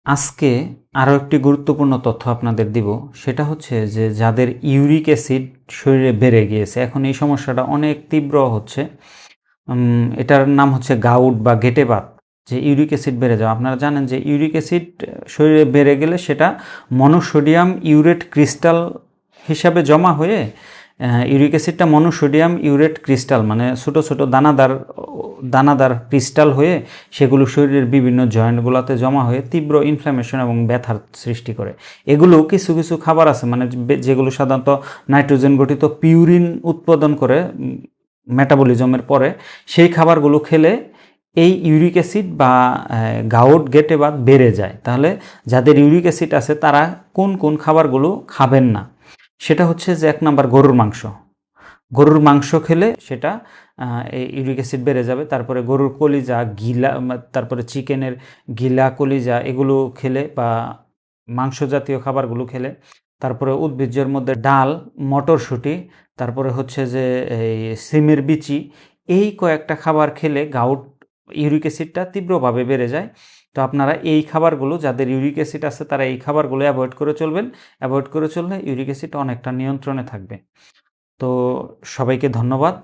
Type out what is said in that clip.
আজকে আরও একটি গুরুত্বপূর্ণ তথ্য আপনাদের দিব, সেটা হচ্ছে যে যাদের ইউরিক অ্যাসিড শরীরে বেড়ে গিয়েছে, এখন এই সমস্যাটা অনেক তীব্র হচ্ছে। এটার নাম হচ্ছে গাউট বা গেটেবাত, যে ইউরিক অ্যাসিড বেড়ে যাওয়া। আপনারা জানেন যে ইউরিক অ্যাসিড শরীরে বেড়ে গেলে সেটা মনোসোডিয়াম ইউরেট ক্রিস্টাল হিসাবে জমা হয়ে, ইউরিক অ্যাসিডটা মনোসোডিয়াম ইউরেট ক্রিস্টাল মানে ছোটো ছোটো দানাদার দানাদার ক্রিস্টাল হয়ে সেগুলো শরীরের বিভিন্ন জয়েন্টগুলোতে জমা হয়ে তীব্র ইনফ্ল্যামেশন এবং ব্যথার সৃষ্টি করে। এগুলো কিছু কিছু খাবার আছে মানে যেগুলো সাধারণত নাইট্রোজেন গঠিত পিউরিন উৎপাদন করে মেটাবলিজমের পরে, সেই খাবারগুলো খেলে এই ইউরিক অ্যাসিড বা গাউট গেটেবাত বেড়ে যায়। তাহলে যাদের ইউরিক অ্যাসিড আছে তারা কোন কোন খাবারগুলো খাবেন না, সেটা হচ্ছে যে 1 নাম্বার গরুর মাংস। গরুর মাংস খেলে সেটা এই ইউরিক অ্যাসিড বেড়ে যাবে। তারপরে গরুর কলিজা, গিলা, তারপরে চিকেনের গিলা, কলিজা এগুলো খেলে বা মাংস জাতীয় খাবারগুলো খেলে। তারপরে উদ্ভিজ্জের মধ্যে ডাল, মটরশুঁটি, তারপরে হচ্ছে যে এই সিমের বিচি, এই কয়েকটা খাবার খেলে গাউট ইউরিক অ্যাসিডটা তীব্রভাবে বেড়ে যায়। তো আপনারা এই খাবারগুলো, যাদের ইউরিক অ্যাসিড আছে তারা এই খাবারগুলো অ্যাভয়েড করে চলবেন। অ্যাভয়েড করে চললে ইউরিক অ্যাসিড অনেকটা নিয়ন্ত্রণে থাকবে। তো সবাইকে ধন্যবাদ।